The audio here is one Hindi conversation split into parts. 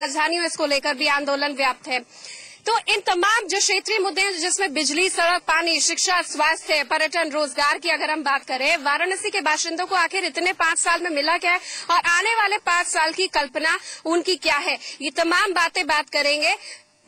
राजधानियों इसको लेकर भी आंदोलन व्याप्त है। तो इन तमाम जो क्षेत्रीय मुद्दे हैं जिसमें बिजली, सड़क, पानी, शिक्षा, स्वास्थ्य, पर्यटन, रोजगार की अगर हम बात करें, वाराणसी के बाशिंदों को आखिर इतने 5 साल में मिला क्या है और आने वाले 5 साल की कल्पना उनकी क्या है, ये तमाम बातें बात करेंगे।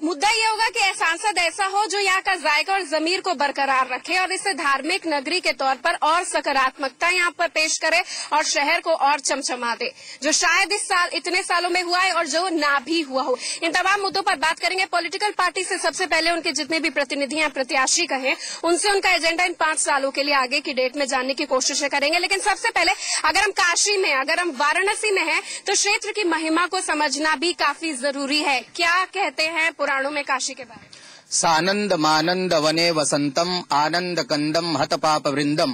मुद्दा ये होगा कि सांसद ऐसा हो जो यहाँ का जायका और जमीर को बरकरार रखे और इसे धार्मिक नगरी के तौर पर और सकारात्मकता यहाँ पर पेश करे और शहर को और चमचमा दे, जो शायद इस साल इतने सालों में हुआ है और जो ना भी हुआ हो। इन तमाम मुद्दों पर बात करेंगे। पॉलिटिकल पार्टी से सबसे पहले उनके जितने भी प्रतिनिधि हैं, प्रत्याशी कहें, उनसे उनका एजेंडा इन 5 सालों के लिए आगे की डेट में जानने की कोशिशें करेंगे। लेकिन सबसे पहले अगर हम काशी में, अगर हम वाराणसी में हैं, तो क्षेत्र की महिमा को समझना भी काफी जरूरी है। क्या कहते हैं पुराणों में काशी के बारे में? सानंद मानंद वने वसंतम आनंद कंदम हत पाप वृंदम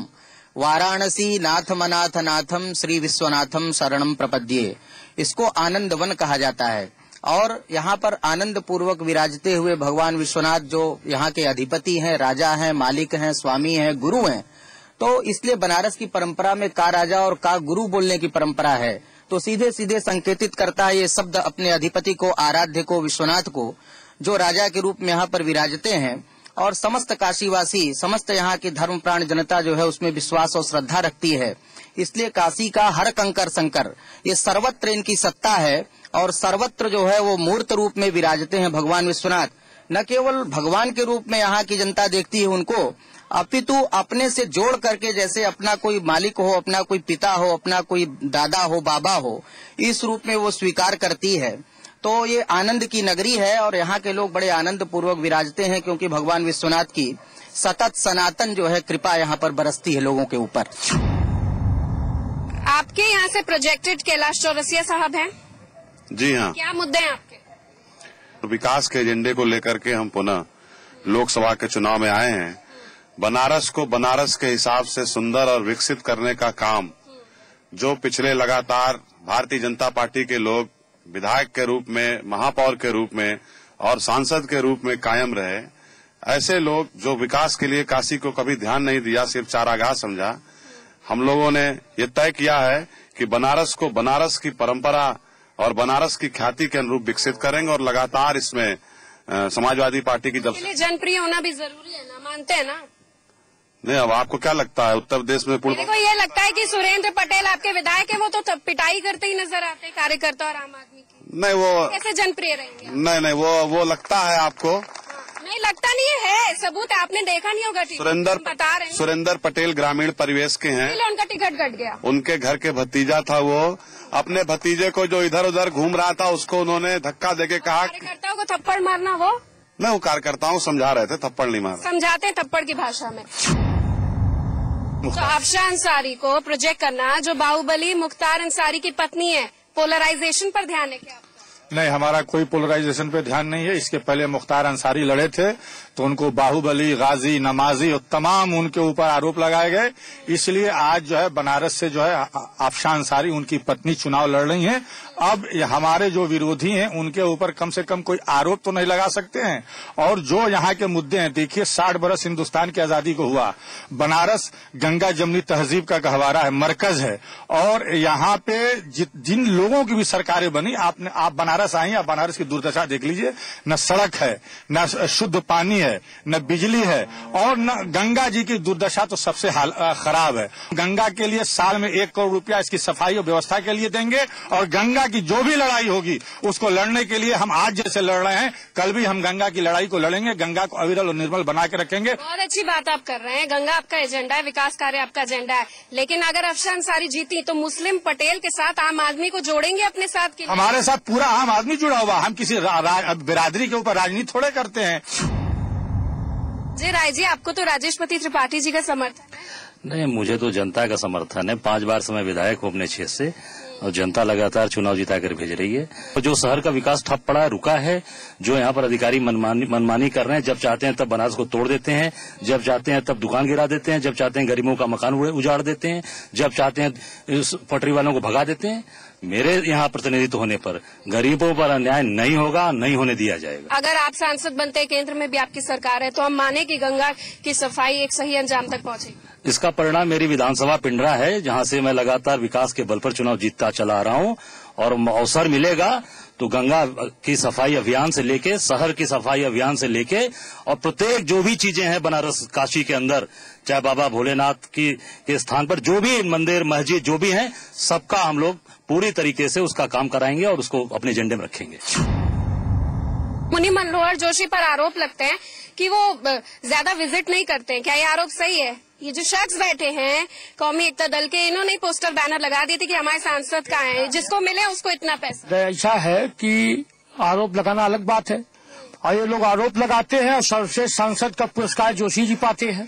वाराणसी नाथ मनाथ नाथम श्री विश्वनाथम शरणम प्रपद्ये। इसको आनंद वन कहा जाता है और यहाँ पर आनंद पूर्वक विराजते हुए भगवान विश्वनाथ जो यहाँ के अधिपति हैं, राजा हैं, मालिक हैं, स्वामी हैं, गुरु हैं, तो इसलिए बनारस की परंपरा में का राजा और का गुरु बोलने की परंपरा है। तो सीधे सीधे संकेतित करता है ये शब्द अपने अधिपति को, आराध्य को, विश्वनाथ को, जो राजा के रूप में यहाँ पर विराजते हैं और समस्त काशीवासी, समस्त यहाँ की धर्म प्राण जनता जो है उसमें विश्वास और श्रद्धा रखती है। इसलिए काशी का हर कंकर संकर, ये सर्वत्र इनकी सत्ता है और सर्वत्र जो है वो मूर्त रूप में विराजते हैं भगवान विश्वनाथ। न केवल भगवान के रूप में यहाँ की जनता देखती है उनको, अपितु अपने से जोड़ करके, जैसे अपना कोई मालिक हो, अपना कोई पिता हो, अपना कोई दादा हो, बाबा हो, इस रूप में वो स्वीकार करती है। तो ये आनंद की नगरी है और यहाँ के लोग बड़े आनंद पूर्वक विराजते हैं क्योंकि भगवान विश्वनाथ की सतत सनातन जो है कृपा यहाँ पर बरसती है लोगों के ऊपर। आपके यहाँ से प्रोजेक्टेड कैलाश चौरसिया साहब हैं? जी हाँ। क्या मुद्दे हैं आपके? विकास के एजेंडे को लेकर के हम पुनः लोकसभा के चुनाव में आए हैं। बनारस को बनारस के हिसाब से सुंदर और विकसित करने का काम जो पिछले लगातार भारतीय जनता पार्टी के लोग विधायक के रूप में, महापौर के रूप में और सांसद के रूप में कायम रहे, ऐसे लोग जो विकास के लिए काशी को कभी ध्यान नहीं दिया, सिर्फ चारागाह समझा, हम लोगों ने ये तय किया है कि बनारस को बनारस की परंपरा और बनारस की ख्याति के अनुरूप विकसित करेंगे और लगातार इसमें समाजवादी पार्टी की तरफ से जनप्रिय होना भी जरूरी है ना, मानते हैं ना? नहीं, अब आपको क्या लगता है उत्तर प्रदेश में मेरे को ये लगता है कि सुरेंद्र पटेल आपके विधायक है, वो तो पिटाई करते ही नजर आते हैं कार्यकर्ता और आम आदमी की। नहीं, वो कैसे जनप्रिय रहेंगे? नहीं, वो लगता है आपको? नहीं लगता नहीं है, सबूत है, आपने देखा नहीं होगा। बता रहे हैं सुरेंद्र पटेल ग्रामीण परिवेश के हैं, उनका टिकट कट गया। उनके घर के भतीजा था, वो अपने भतीजे को जो इधर उधर घूम रहा था उसको उन्होंने धक्का देके कहा कार्यकर्ताओं को थप्पड़ मारना। वो नहीं, वो कार्यकर्ताओं समझा रहे थे, थप्पड़ नहीं मारा, समझाते थप्पड़ की भाषा में। तो अफशान अंसारी को प्रोजेक्ट करना जो बाहुबली मुख्तार अंसारी की पत्नी है, पोलराइजेशन पर ध्यान है क्या? नहीं, हमारा कोई पोलराइजेशन पे ध्यान नहीं है। इसके पहले मुख्तार अंसारी लड़े थे तो उनको बाहुबली, गाजी, नमाजी और तमाम उनके ऊपर आरोप लगाए गए। इसलिए आज जो है बनारस से जो है अफशान अंसारी, उनकी पत्नी, चुनाव लड़ रही हैं। अब हमारे जो विरोधी हैं उनके ऊपर कम से कम कोई आरोप तो नहीं लगा सकते हैं। और जो यहाँ के मुद्दे हैं, देखिए 60 बरस हिंदुस्तान की आजादी को हुआ, बनारस गंगा जमनी तहजीब का गहवारा है, मरकज है और यहाँ पे जिन लोगों की भी सरकारें बनी, आप बनारस आई, आप बनारस की दुर्दशा देख लीजिए। न सड़क है, न शुद्ध पानी है, न बिजली है और न गंगा जी की दुर्दशा तो सबसे खराब है। गंगा के लिए साल में 1 करोड़ रुपया इसकी सफाई और व्यवस्था के लिए देंगे और गंगा की जो भी लड़ाई होगी उसको लड़ने के लिए हम आज जैसे लड़ रहे हैं, कल भी हम गंगा की लड़ाई को लड़ेंगे, गंगा को अविरल और निर्मल बना के रखेंगे। बहुत अच्छी बात आप कर रहे हैं, गंगा आपका एजेंडा है, विकास कार्य आपका एजेंडा है, लेकिन अगर अफशान अंसारी जीती तो मुस्लिम पटेल के साथ आम आदमी को जोड़ेंगे अपने साथ? हमारे साथ पूरा आम आदमी जुड़ा हुआ, हम किसी बिरादरी के ऊपर राजनीति थोड़े करते हैं। जी राय जी, आपको तो राजेशपति त्रिपाठी जी का समर्थन है? नहीं, मुझे तो जनता का समर्थन है। 5 बार से मैं विधायक हूँ अपने क्षेत्र से और जनता लगातार चुनाव जिता कर भेज रही है। तो जो शहर का विकास ठप पड़ा है, रुका है, जो यहाँ पर अधिकारी मनमानी कर रहे हैं, जब चाहते हैं तब बनारस को तोड़ देते हैं, जब चाहते हैं तब दुकान गिरा देते हैं, जब चाहते हैं गरीबों का मकान उजाड़ देते हैं, जब चाहते हैं पटरी वालों को भगा देते हैं। मेरे यहाँ प्रतिनिधित्व होने पर गरीबों पर अन्याय नहीं होगा, नहीं होने दिया जाएगा। अगर आप सांसद बनते हैं, केंद्र में भी आपकी सरकार है, तो हम माने कि गंगा की सफाई एक सही अंजाम तक पहुंचेगी। इसका परिणाम मेरी विधानसभा पिंडरा है, जहां से मैं लगातार विकास के बल पर चुनाव जीतता चला आ रहा हूं और अवसर मिलेगा तो गंगा की सफाई अभियान से लेके, शहर की सफाई अभियान से लेके, और प्रत्येक जो भी चीजें हैं बनारस काशी के अंदर, चाहे बाबा भोलेनाथ के स्थान पर जो भी मंदिर मस्जिद जो भी हैं, सबका हम लोग पूरी तरीके से उसका काम कराएंगे और उसको अपने एजेंडे में रखेंगे। मुनि मनोहर जोशी पर आरोप लगते हैं कि वो ज्यादा विजिट नहीं करते हैं, क्या ये आरोप सही है? ये जो शख्स बैठे हैं कौमी एकता दल के, इन्होंने पोस्टर बैनर लगा दिए थे कि हमारे सांसद कहाँ हैं, जिसको मिले उसको इतना पैसा। ऐसा है कि आरोप लगाना अलग बात है, और ये लोग आरोप लगाते हैं और सर्वश्रेष्ठ सांसद का पुरस्कार जोशी जी पाते हैं।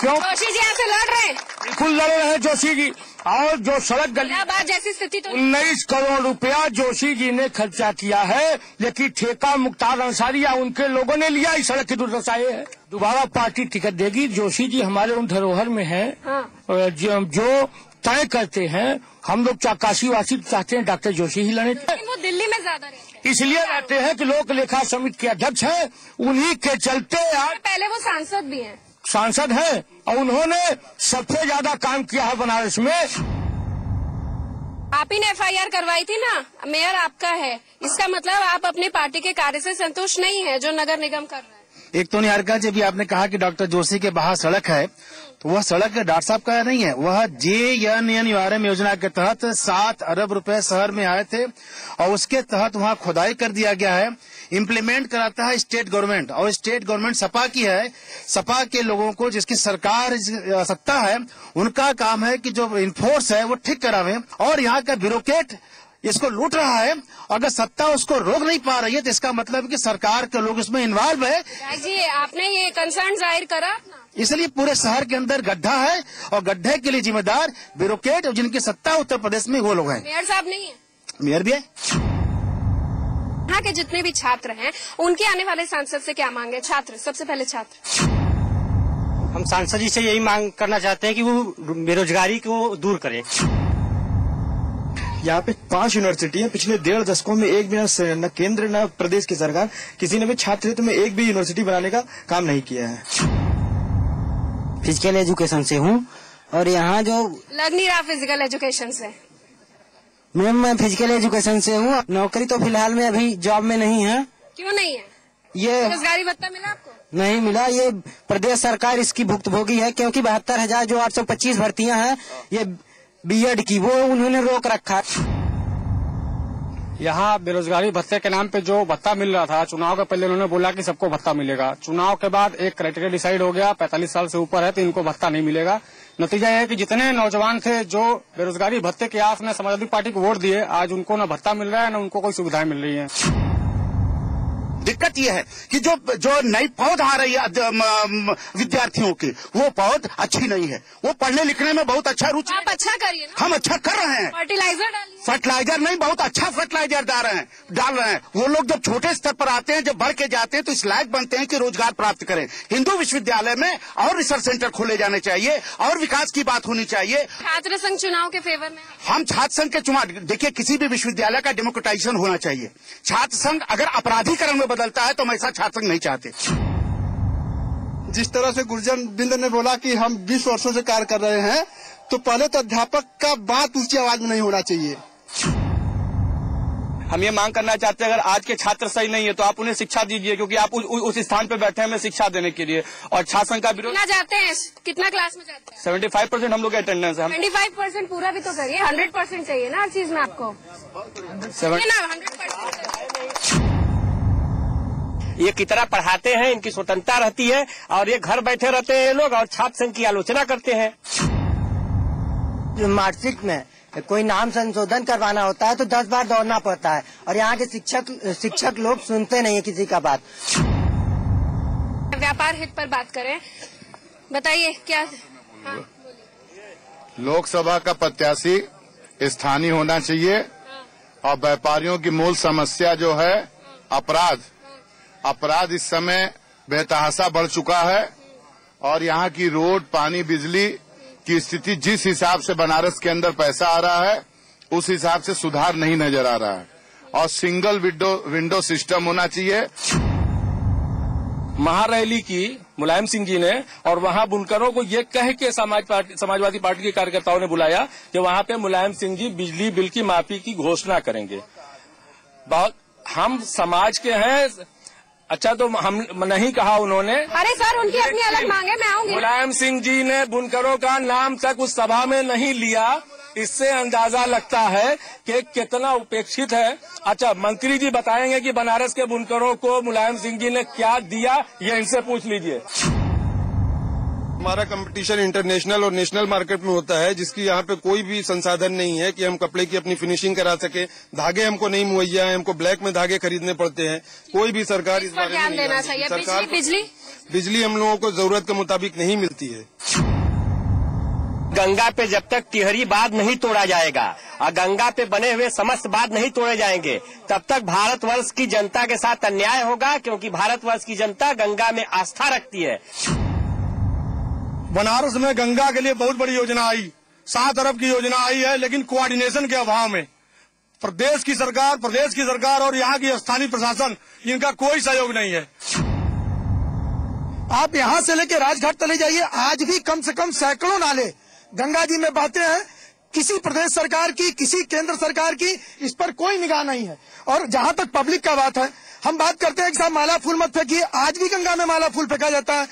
क्यों? जोशी जी यहाँ से लड़ रहे हैं, बिल्कुल लड़ रहे हैं जोशी जी। और जो सड़क गली, इलाहाबाद जैसी स्थिति तो 19 करोड़ रुपया जोशी जी ने खर्चा किया है, लेकिन ठेका मुख्तार अंसारी या उनके लोगों ने लिया, इस सड़क की दुर्दशा है। दोबारा पार्टी टिकट देगी। जोशी जी हमारे उन धरोहर में है। हाँ। जो तय करते हैं, हम लोग काशीवासी चाहते हैं डॉक्टर जोशी ही लड़े, वो दिल्ली में ज्यादा रहते हैं, इसलिए रहते हैं कि लोक लेखा समिति के अध्यक्ष हैं, उन्हीं के चलते आज पहले वो सांसद भी हैं। सांसद हैं और उन्होंने सबसे ज्यादा काम किया है बनारस में। आप ही ने FIR करवाई थी ना, मेयर आपका है, इसका मतलब आप अपनी पार्टी के कार्य से संतुष्ट नहीं है जो नगर निगम कर रहा है। एक तो निहारिका जी, भी आपने कहा कि डॉक्टर जोशी के बाहर सड़क है, तो वह सड़क डॉक्टर साहब का नहीं है, वह JNNURM योजना के तहत 7 अरब रुपए शहर में आए थे और उसके तहत वहाँ खुदाई कर दिया गया है। इम्प्लीमेंट कराता है स्टेट गवर्नमेंट, और स्टेट गवर्नमेंट सपा की है। सपा के लोगों को, जिसकी सरकार सत्ता है, उनका काम है कि जो इन्फोर्स है वो ठीक करावे, और यहाँ का ब्यूरोक्रेट इसको लूट रहा है। अगर सत्ता उसको रोक नहीं पा रही है तो इसका मतलब है कि सरकार के लोग इसमें इन्वॉल्व है। जी, आपने ये कंसर्न जाहिर करा अपना, इसलिए पूरे शहर के अंदर गड्ढा है और गड्ढे के लिए जिम्मेदार ब्यूरोक्रेट और जिनकी सत्ता उत्तर प्रदेश में वो लोग हैं। मेयर साहब नहीं है, मेयर भी है। यहाँ के जितने भी छात्र हैं उनके आने वाले सांसद से क्या मांगे? छात्र, सबसे पहले छात्र। हम सांसद जी से यही मांग करना चाहते हैं कि वो बेरोजगारी को दूर करे। यहाँ पे 5 यूनिवर्सिटी है, पिछले 1.5 दशकों में एक भी न केंद्र न प्रदेश की सरकार किसी ने भी छात्र हित में एक भी यूनिवर्सिटी बनाने का काम नहीं किया है। फिजिकल एजुकेशन से हूँ और यहाँ जो लग नहीं रहा फिजिकल एजुकेशन से। मैम मैं फिजिकल एजुकेशन से हूँ। नौकरी तो फिलहाल में अभी जॉब में नहीं है। क्यों नहीं है? ये बेरोजगारी भत्ता मिला आपको? नहीं मिला, ये प्रदेश सरकार इसकी भुक्तभोगी है, क्योंकि 72,000 जो 825 भर्तियां हैं ये B.Ed की, वो उन्होंने रोक रखा। यहाँ बेरोजगारी भत्ते के नाम पे जो भत्ता मिल रहा था, चुनाव के पहले उन्होंने बोला कि सबको भत्ता मिलेगा। चुनाव के बाद एक क्राइटेरिया डिसाइड हो गया, 45 साल से ऊपर है तो इनको भत्ता नहीं मिलेगा। नतीजा यह है कि जितने नौजवान थे जो बेरोजगारी भत्ते के आस में समाजवादी पार्टी को वोट दिए, आज उनको न भत्ता मिल रहा है न उनको कोई सुविधाएं मिल रही है। दिक्कत यह है कि जो नई पौध आ रही है विद्यार्थियों की, वो पौध अच्छी नहीं है। वो पढ़ने लिखने में बहुत अच्छा रुचि, आप अच्छा करिए ना। हम अच्छा कर रहे हैं। फर्टिलाइजर डालिए। फर्टिलाइजर नहीं, बहुत अच्छा फर्टिलाइजर डाल रहे हैं। वो लोग जब छोटे स्तर पर आते हैं, जब बढ़ के जाते हैं तो इस लायक बनते हैं कि रोजगार प्राप्त करें। हिंदू विश्वविद्यालय में और रिसर्च सेंटर खोले जाने चाहिए और विकास की बात होनी चाहिए। छात्र संघ चुनाव के फेवर में हम छात्र संघ के चुनाव, देखिए किसी भी विश्वविद्यालय का डेमोक्रेटाइजेशन होना चाहिए। छात्र संघ अगर अपराधीकरण में बदलता है तो हम ऐसा छात्र संघ नहीं चाहते। जिस तरह से गुरजन बिंद ने बोला कि हम 20 वर्षों से कार्य कर रहे हैं, तो पहले तो अध्यापक का बात ऊंची आवाज में नहीं होना चाहिए। हम ये मांग करना चाहते हैं, अगर आज के छात्र सही नहीं है तो आप उन्हें शिक्षा दीजिए, क्योंकि आप उस स्थान पे बैठे हैं हमें शिक्षा देने के लिए। और छात्र संघ का विरोध। कितना जाते हैं, कितना क्लास में जाते हैं? 75% हम लोग का अटेंडेंस है। 25% पूरा भी तो करिए, 100% चाहिए ना हर चीज में आपको। 100%। ये कितना पढ़ाते हैं, इनकी स्वतंत्रता रहती है, और ये घर बैठे रहते हैं ये लोग और छात्र संघ की आलोचना करते हैं। मार्कशीट में कोई नाम संशोधन करवाना होता है तो 10 बार दौड़ना पड़ता है, और यहाँ के शिक्षक लोग सुनते नहीं है किसी का बात। व्यापार हित पर बात करें, बताइए क्या? हाँ, लोकसभा का प्रत्याशी स्थानीय होना चाहिए, और व्यापारियों की मूल समस्या जो है अपराध इस समय बेतहाशा बढ़ चुका है, और यहाँ की रोड, पानी, बिजली की स्थिति जिस हिसाब से बनारस के अंदर पैसा आ रहा है उस हिसाब से सुधार नहीं नजर आ रहा है। और सिंगल विंडो सिस्टम होना चाहिए। महारैली की मुलायम सिंह जी ने, और वहाँ बुनकरों को ये कह के समाजवादी पार्टी के कार्यकर्ताओं ने बुलाया कि वहाँ पे मुलायम सिंह जी बिजली बिल की माफी की घोषणा करेंगे। बहुत हम समाज के हैं। अच्छा, तो हम नहीं कहा उन्होंने। अरे सर, उनकी अपनी अलग मांगे, मैं आऊंगी। मुलायम सिंह जी ने बुनकरों का नाम तक उस सभा में नहीं लिया, इससे अंदाजा लगता है कि कितना उपेक्षित है। अच्छा, मंत्री जी बताएंगे कि बनारस के बुनकरों को मुलायम सिंह जी ने क्या दिया, ये इनसे पूछ लीजिए। हमारा कंपटीशन इंटरनेशनल और नेशनल मार्केट में होता है, जिसकी यहाँ पे कोई भी संसाधन नहीं है कि हम कपड़े की अपनी फिनिशिंग करा सके। धागे हमको नहीं मुहैया है, हमको ब्लैक में धागे खरीदने पड़ते हैं। कोई भी सरकार इस बारे में ध्यान देना चाहिए। सरकार बिजली हम लोगों को जरूरत के मुताबिक नहीं मिलती है। गंगा पे जब तक टिहरी बांध नहीं तोड़ा जाएगा और गंगा पे बने हुए समस्त बांध नहीं तोड़े जाएंगे, तब तक भारतवर्ष की जनता के साथ अन्याय होगा, क्योंकि भारतवर्ष की जनता गंगा में आस्था रखती है। बनारस में गंगा के लिए बहुत बड़ी योजना आई, 7 अरब की योजना आई है, लेकिन कोऑर्डिनेशन के अभाव में प्रदेश की सरकार और यहाँ की स्थानीय प्रशासन, इनका कोई सहयोग नहीं है। आप यहाँ से लेके राजघाट चले जाइए, आज भी कम से कम सैकड़ों नाले गंगा जी में बहते हैं। किसी प्रदेश सरकार की, किसी केंद्र सरकार की इस पर कोई निगाह नहीं है। और जहाँ तक पब्लिक का बात है, हम बात करते हैं कि साहब माला फूल मत फेंकिए, आज भी गंगा में माला फूल फेंका जाता है।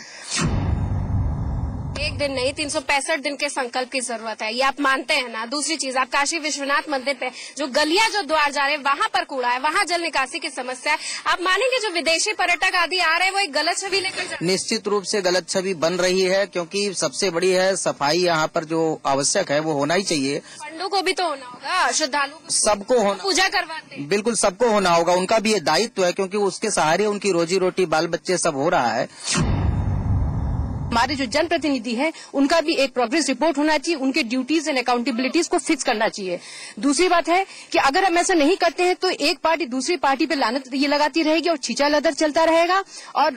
एक दिन नहीं, 365 दिन के संकल्प की जरूरत है, ये आप मानते हैं ना। दूसरी चीज, आप काशी विश्वनाथ मंदिर पे जो गलियां जो द्वार जा रहे हैं, वहां पर कूड़ा है, वहां जल निकासी की समस्या है। आप मानेंगे जो विदेशी पर्यटक आदि आ रहे हैं वो एक गलत छवि लेकर निश्चित रूप से गलत छवि बन रही है, क्योंकि सबसे बड़ी है सफाई यहाँ पर जो आवश्यक है वो होना ही चाहिए। पंडों को भी तो होना होगा, श्रद्धालु सबको होना, पूजा करवाते हैं, बिल्कुल सबको होना होगा। उनका भी ये दायित्व है, क्योंकि उसके सहारे उनकी रोजी रोटी, बाल बच्चे सब हो रहा है। हमारे जो जनप्रतिनिधि हैं उनका भी एक प्रोग्रेस रिपोर्ट होना चाहिए, उनके ड्यूटीज एंड अकाउंटेबिलिटीज को फिक्स करना चाहिए। दूसरी बात है कि अगर हम ऐसा नहीं करते हैं तो एक पार्टी दूसरी पार्टी पे लानत ये लगाती रहेगी और छींचा लदर चलता रहेगा, और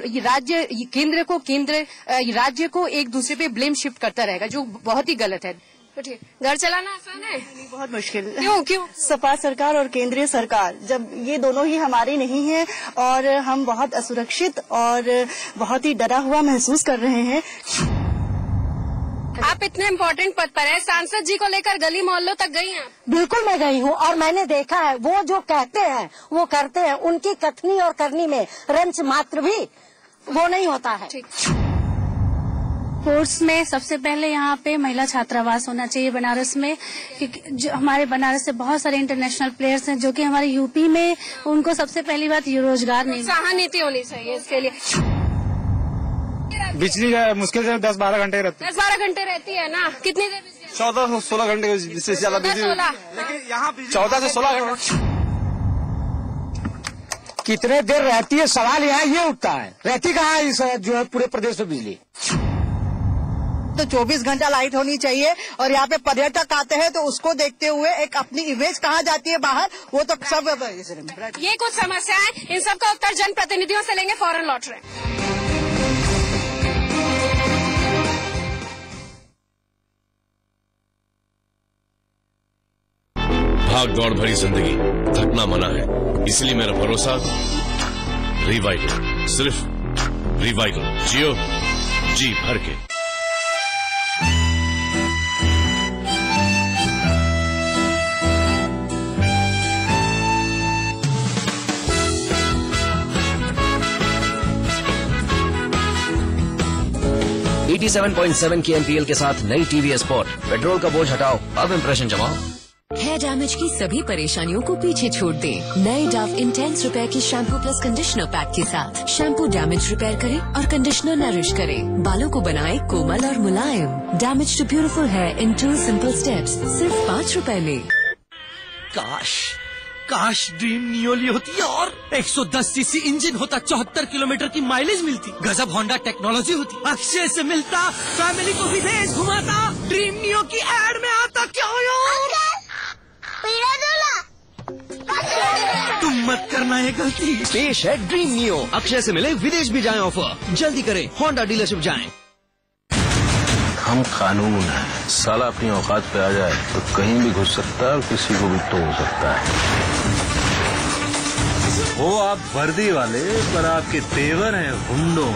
राज्य को एक दूसरे पे ब्लेम शिफ्ट करता रहेगा, जो बहुत ही गलत है। घर चलाना आसान है? बहुत मुश्किल। क्यों? सपा सरकार और केंद्रीय सरकार जब ये दोनों ही हमारी नहीं है और हम बहुत असुरक्षित और बहुत ही डरा हुआ महसूस कर रहे हैं। आप इतने इम्पोर्टेंट पद पर हैं, सांसद जी को लेकर गली मोहल्लों तक गई हैं? बिल्कुल मैं गई हूँ और मैंने देखा है, वो जो कहते हैं वो करते हैं। उनकी कथनी और करनी में रंच मात्र भी वो नहीं होता है। कोर्स में सबसे पहले यहाँ पे महिला छात्रावास होना चाहिए बनारस में, क्योंकि जो हमारे बनारस से बहुत सारे इंटरनेशनल प्लेयर्स हैं जो कि हमारे यूपी में, उनको सबसे पहली बात ये रोजगार नहीं, सहानुभूति होनी चाहिए इसके लिए। बिजली मुश्किल से 10-12 घंटे रहती है। 10-12 घंटे रहती है ना? कितनी देर? 14-16 घंटे से ज्यादा बिजली, लेकिन यहाँ 14 से 16 घंटे कितने देर रहती है, सवाल यहाँ ये उठता है। रहती कहाँ है इस जो है पूरे प्रदेश में बिजली? तो 24 घंटा लाइट होनी चाहिए, और यहाँ पे पर्यटक आते हैं तो उसको देखते हुए एक अपनी इमेज कहाँ जाती है बाहर, वो तो सब ये कुछ समस्याएं, इन सब का उत्तर जनप्रतिनिधियों से लेंगे, फौरन लौट रहे हैं। भाग दौड़ भरी जिंदगी, थकना मना है, इसलिए मेरा भरोसा रिवाइटल, सिर्फ रिवाइटल। जियो जी भर के। ET 7.7 की MPL के साथ नई TVS स्पॉट, पेट्रोल का बोझ हटाओ, अब इम्प्रेशन जमाओ। हेयर डैमेज की सभी परेशानियों को पीछे छोड़ दें नए डव इंटेंस रिपेयर की शैम्पू प्लस कंडीशनर पैक के साथ। शैम्पू डैमेज रिपेयर करे और कंडीशनर नरिश करे, बालों को बनाए कोमल और मुलायम। Damage to beautiful hair in 2 simple steps, सिर्फ 5 रुपए में। काश ड्रीम नियो ली होती और 110 सीसी इंजन होता, 74 किलोमीटर की माइलेज मिलती, गजब होंडा टेक्नोलॉजी होती, अक्षय से मिलता, फैमिली को विदेश घुमाता, ड्रीम नियो की एड में आता। क्या यार, तुम मत करना ये गलती। पेश है ड्रीम नियो, अक्षय से मिले विदेश भी जाएं ऑफर। जल्दी करें, होंडा डीलरशिप जाएं। हम कानून हैं, साला अपनी औकात पे आ जाए तो कहीं भी घुस सकता है और किसी को भी तोड़ सकता है। वो आप वर्दी वाले, पर आपके तेवर हैं हुंडों।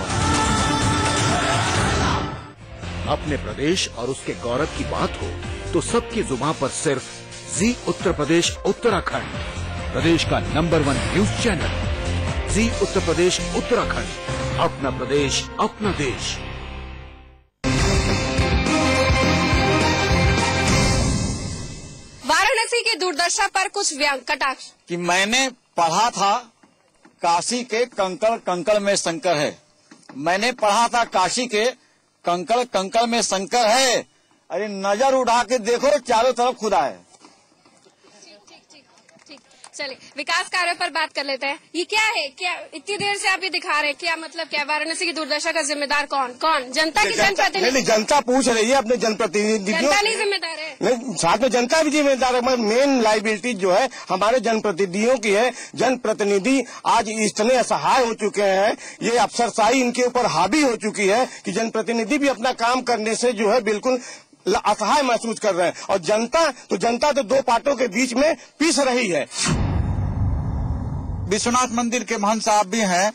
अपने प्रदेश और उसके गौरव की बात हो तो सबकी जुबान पर सिर्फ जी उत्तर प्रदेश उत्तराखंड। प्रदेश का नंबर 1 न्यूज चैनल जी उत्तर प्रदेश उत्तराखंड, अपना प्रदेश अपना देश। वाराणसी की दुर्दशा पर कुछ कटाक्ष कि मैंने पढ़ा था काशी के कंकड़ कंकड़ में शंकर है। मैंने पढ़ा था काशी के कंकड़ कंकड़ में शंकर है। अरे नजर उठा के देखो, चारों तरफ खुदा है। चलिए विकास कार्यों पर बात कर लेते हैं। ये क्या है, क्या इतनी देर से आप ये दिखा रहे हैं, क्या मतलब क्या वाराणसी की दुर्दशा का जिम्मेदार कौन? जनता की जनप्रतिनिधि? नहीं, जनता पूछ रही है अपने जनप्रतिनिधि। जनता नहीं जिम्मेदार है? नहीं, साथ में जनता भी जिम्मेदार है। मेन लाइबिलिटी जो है हमारे जनप्रतिनिधियों की है। जनप्रतिनिधि आज इतने असहाय हो चुके हैं, ये अफसरशाही इनके ऊपर हावी हो चुकी है कि जनप्रतिनिधि भी अपना काम करने से जो है बिल्कुल असहाय महसूस कर रहे हैं। और जनता तो दो पार्टों के बीच में पिस रही है। विश्वनाथ मंदिर के महंत साहब भी हैं।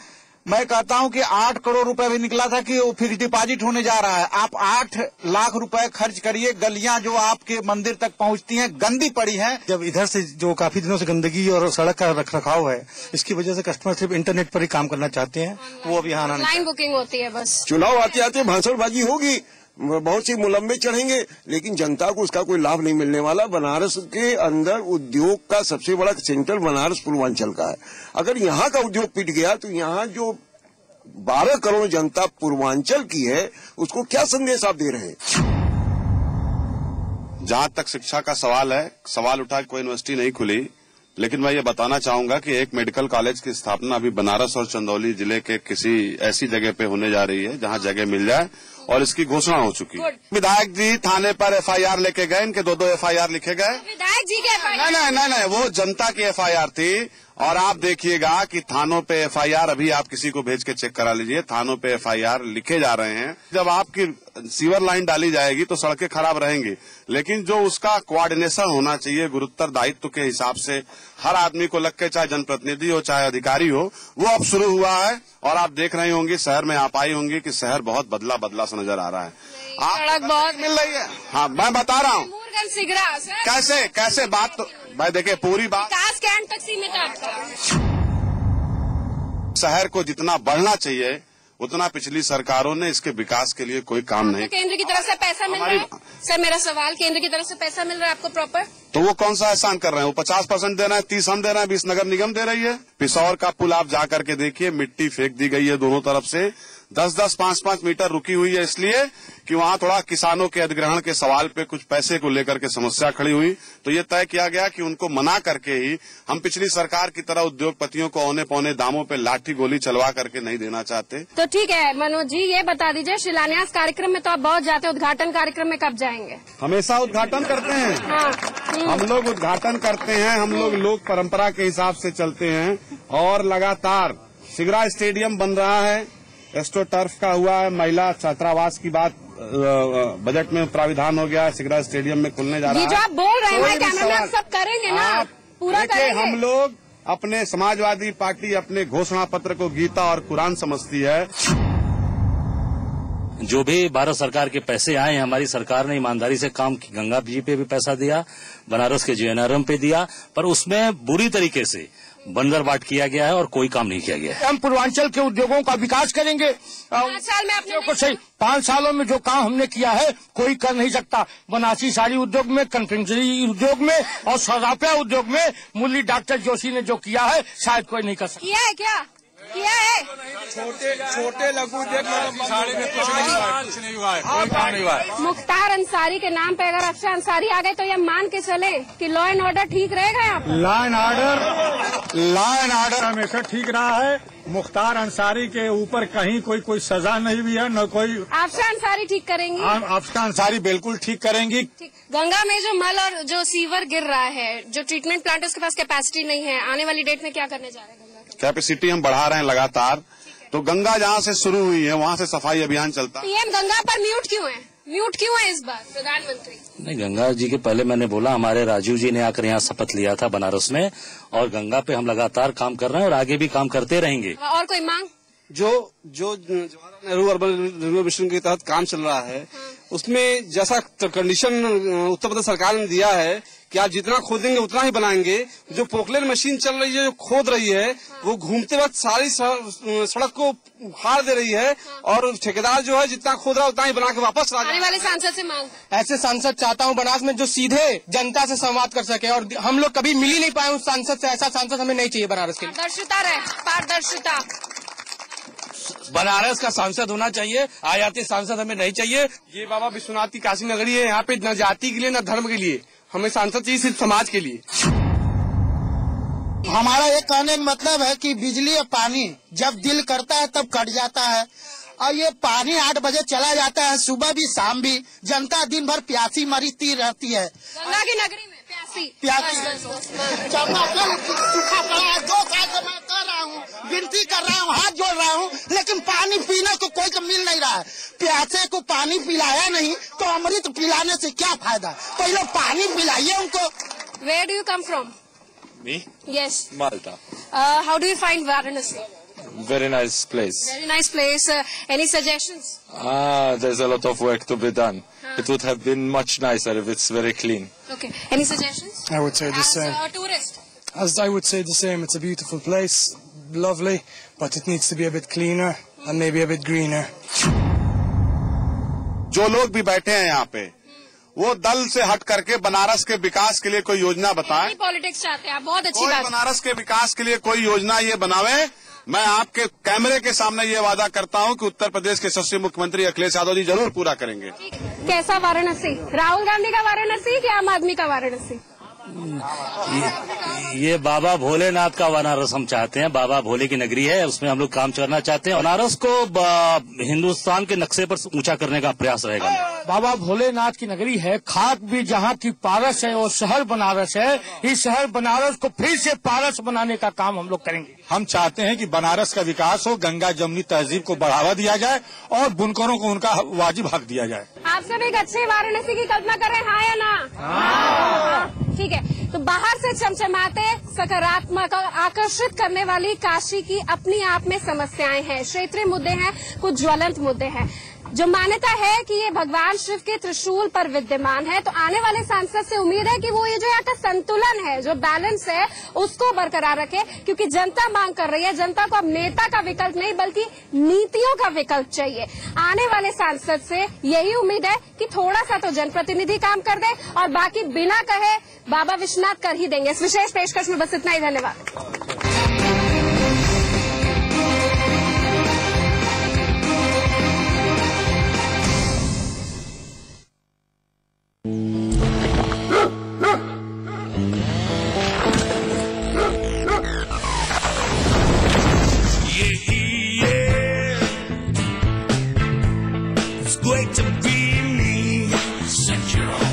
मैं कहता हूं कि 8 करोड़ रुपए भी निकला था कि वो फिर डिपॉजिट होने जा रहा है। आप 8 लाख रुपए खर्च करिए, गलियां जो आपके मंदिर तक पहुंचती हैं गंदी पड़ी हैं। जब इधर से जो काफी दिनों से गंदगी और सड़क का रखरखाव है, इसकी वजह से कस्टमर सिर्फ इंटरनेट पर ही काम करना चाहते हैं, वो अब यहाँ आना नहीं। ऑनलाइन बुकिंग होती है बस। चुनाव आते आते भाषणबाजी होगी, बहुत सी मुलम्बे चढ़ेंगे, लेकिन जनता को उसका कोई लाभ नहीं मिलने वाला। बनारस के अंदर उद्योग का सबसे बड़ा सेंटर बनारस पूर्वांचल का है। अगर यहाँ का उद्योग पिट गया तो यहाँ जो 12 करोड़ जनता पूर्वांचल की है, उसको क्या संदेश आप दे रहे हैं? जहां तक शिक्षा का सवाल है, सवाल उठा कोई यूनिवर्सिटी नहीं खुली, लेकिन मैं ये बताना चाहूंगा कि एक मेडिकल कॉलेज की स्थापना अभी बनारस और चंदौली जिले के किसी ऐसी जगह पे होने जा रही है जहां जगह मिल जाए, और इसकी घोषणा हो चुकी है। विधायक जी थाने पर एफआईआर लेके गए, इनके 2 एफआईआर लिखे गए। विधायक जी के एफआईआर? नहीं, वो जनता की एफआईआर थी। और आप देखिएगा कि थानों पे एफआईआर, अभी आप किसी को भेज के चेक करा लीजिए, थानों पे एफआईआर लिखे जा रहे हैं। जब आपकी सीवर लाइन डाली जाएगी तो सड़कें खराब रहेंगी, लेकिन जो उसका कोऑर्डिनेशन होना चाहिए गुरुतर दायित्व के हिसाब से हर आदमी को लग के, चाहे जनप्रतिनिधि हो चाहे अधिकारी हो, वो अब शुरू हुआ है। और आप देख रही होंगी, शहर में आप आई होंगी कि शहर बहुत बदला बदला सा नजर आ रहा है। सड़क बहुत मिल रही है। हाँ, मैं बता रहा हूँ कैसे बात। तो भाई देखिए, पूरी बात विकास के अंत तक सीमित है आपका। शहर को जितना बढ़ना चाहिए उतना पिछली सरकारों ने इसके विकास के लिए कोई काम नहीं। केंद्र की तरफ से पैसा मिल रहा है? सर मेरा सवाल, केंद्र की तरफ से पैसा मिल रहा है आपको प्रॉपर? तो वो कौन सा एहसान कर रहे हैं? वो 50% दे रहे हैं, 30 हम दे रहे हैं, 20 नगर निगम दे रही है। पिसौर का पुल आप जा करके देखिए, मिट्टी फेंक दी गई है दोनों तरफ से, 10-10, 5-5 मीटर रुकी हुई है, इसलिए कि वहाँ थोड़ा किसानों के अधिग्रहण के सवाल पे कुछ पैसे को लेकर के समस्या खड़ी हुई। तो ये तय किया गया कि उनको मना करके ही, हम पिछली सरकार की तरह उद्योगपतियों को औने पौने दामों पे लाठी गोली चलवा करके नहीं देना चाहते। तो ठीक है मनोज जी, ये बता दीजिए, शिलान्यास कार्यक्रम में तो आप बहुत जाते हैं, उद्घाटन कार्यक्रम में कब जाएंगे? हमेशा उद्घाटन करते हैं। हाँ। हम लोग उद्घाटन करते हैं, हम लोग परंपरा के हिसाब से चलते हैं। और लगातार सिगरा स्टेडियम बन रहा है, एस्ट्रो टर्फ का हुआ है, महिला छात्रावास की बात बजट में प्राविधान हो गया है, सिगरा स्टेडियम में खुलने जा रहा है। ये जो आप बोल रहे हैं कैमरा में, सब करेंगे ना? पूरा करेंगे। हम लोग अपने समाजवादी पार्टी अपने घोषणा पत्र को गीता और कुरान समझती है। जो भी भारत सरकार के पैसे आए हैं, हमारी सरकार ने ईमानदारी से काम की। गंगा जी पे भी पैसा दिया, बनारस के जीएनआरएम पे दिया, पर उसमें बुरी तरीके से बंदर बाट किया गया है और कोई काम नहीं किया गया है। हम पूर्वांचल के उद्योगों का विकास करेंगे। 5 साल में आपने कुछ 5 सालों में जो काम हमने किया है कोई कर नहीं सकता। बनारसी साड़ी उद्योग में, कन्फेक्शनरी उद्योग में और सराफा उद्योग में मुरली डॉक्टर जोशी ने जो किया है शायद कोई नहीं कर सकता। किया है क्या? किया है? छोटे लघु उद्योग साड़ी में कुछ नहीं हुआ है, कोई काम नहीं हुआ है। मुख्तार अंसारी के नाम पे अगर अफसर अंसारी आ गए तो ये मान के चले कि लॉ एंड ऑर्डर ठीक रहेगा यहाँ पर? लॉ एंड ऑर्डर हमेशा ठीक रहा है। मुख्तार अंसारी के ऊपर कहीं कोई सजा नहीं हुई है, न कोई। अफसर अंसारी ठीक करेंगी? अफसर अंसारी बिल्कुल ठीक करेंगी। गंगा में जो मल और जो सीवर गिर रहा है, जो ट्रीटमेंट प्लांट उसके पास कैपेसिटी नहीं है, आने वाली डेट में क्या करने जा रहे हैं? कैपेसिटी हम बढ़ा रहे हैं लगातार। तो गंगा जहाँ से शुरू हुई है वहाँ से सफाई अभियान चलता है। पीएम गंगा पर म्यूट क्यों है इस बार प्रधानमंत्री? नहीं, गंगा जी के पहले मैंने बोला, हमारे राजीव जी ने आकर यहाँ शपथ लिया था बनारस में, और गंगा पे हम लगातार काम कर रहे हैं और आगे भी काम करते रहेंगे। और कोई मांग? जो Jawaharlal Nehru urban renewal mission के तहत काम चल रहा है, उसमें जैसा कंडीशन उत्तर प्रदेश सरकार ने दिया है कि आप जितना खोदेंगे उतना ही बनाएंगे। जो पोकलेन मशीन चल रही है, जो खोद रही है, वो घूमते वक्त सारी सड़क को उखाड़ दे रही है और ठेकेदार जो है जितना खोद रहा है उतना ही बना के वापस आने वाले सांसद से मांग, ऐसे सांसद चाहता हूँ बनारस में जो सीधे जनता से संवाद कर सके, और हम लोग कभी मिल ही नहीं पाए उस सांसद से। ऐसा सांसद हमें नहीं चाहिए बनारस के लिए। पारदर्शिता रहे, पारदर्शिता। बनारस का सांसद होना चाहिए, आयाती सांसद हमें नहीं चाहिए। ये बाबा विश्वनाथ की काशी नगरी है, यहाँ पे न जाति के लिए न धर्म के लिए, हमें सांसद चाहिए सिर्फ समाज के लिए। हमारा ये कहने का मतलब है कि बिजली और पानी जब दिल करता है तब कट जाता है, और ये पानी 8 बजे चला जाता है, सुबह भी शाम भी। जनता दिन भर प्यासी मरती रहती है। गंगा की नगरी में प्यासी सूखा पड़ा है। 2 साल से मैं कर रहा हूँ, विनती कर रहा हूँ, हाथ जोड़ रहा हूँ, लेकिन पानी पीने को कोई को मिल नहीं रहा है। प्यासे को पानी पिलाया नहीं तो अमृत पिलाने से क्या फायदा? पहले पानी पिलाइए उनको। Where do you come from? Me? Yes. Malta. How do you find Varanasi? Very nice place. Very nice place. Any suggestions? There's a lot of work to be done. It would have been much nicer if it's very clean. Okay. Any suggestions? I would say the same. As a tourist? As I would say the same. It's a beautiful place, lovely, but it needs to be a bit cleaner and maybe a bit greener. जो लोग भी बैठे हैं यहाँ पे, वो दल से हट करके बनारस के विकास के लिए कोई योजना बताए। पॉलिटिक्स चाहते हैं आप, बहुत अच्छी बात। बनारस के विकास के लिए कोई योजना ये बनावे। मैं आपके कैमरे के सामने ये वादा करता हूँ कि उत्तर प्रदेश के यशस्वी मुख्यमंत्री अखिलेश यादव जी जरूर पूरा करेंगे। कैसा वाराणसी? राहुल गांधी का वाराणसी कि आम आदमी का वाराणसी? ये बाबा भोलेनाथ का बनारस हम चाहते हैं। बाबा भोले की नगरी है, उसमें हम लोग काम करना चाहते हैं। बनारस को हिंदुस्तान के नक्शे पर ऊंचा करने का प्रयास रहेगा। बाबा भोलेनाथ की नगरी है, खाक भी जहाँ की पारस है और शहर बनारस है। इस शहर बनारस को फिर से पारस बनाने का काम हम लोग करेंगे। हम चाहते हैं कि बनारस का विकास हो, गंगा जमुनी तहजीब को बढ़ावा दिया जाए और बुनकरों को उनका वाजिब हक दिया जाए। आप सब एक अच्छे वाराणसी की कल्पना करें, हाँ या ना? ठीक है, तो बाहर से चमचमाते, सकारात्मक और आकर्षित करने वाली काशी की अपनी आप में समस्याएं हैं, क्षेत्रीय मुद्दे हैं, कुछ ज्वलंत मुद्दे हैं। जो मान्यता है कि ये भगवान शिव के त्रिशूल पर विद्यमान है, तो आने वाले सांसद से उम्मीद है कि वो ये जो यहाँ का संतुलन है, जो बैलेंस है, उसको बरकरार रखे, क्योंकि जनता मांग कर रही है। जनता को अब नेता का विकल्प नहीं बल्कि नीतियों का विकल्प चाहिए। आने वाले सांसद से यही उम्मीद है कि थोड़ा सा तो जनप्रतिनिधि काम कर दे और बाकी बिना कहे बाबा विश्वनाथ कर ही देंगे। इस विशेष पेशकश में बस इतना ही। धन्यवाद। Great to be me. Set your own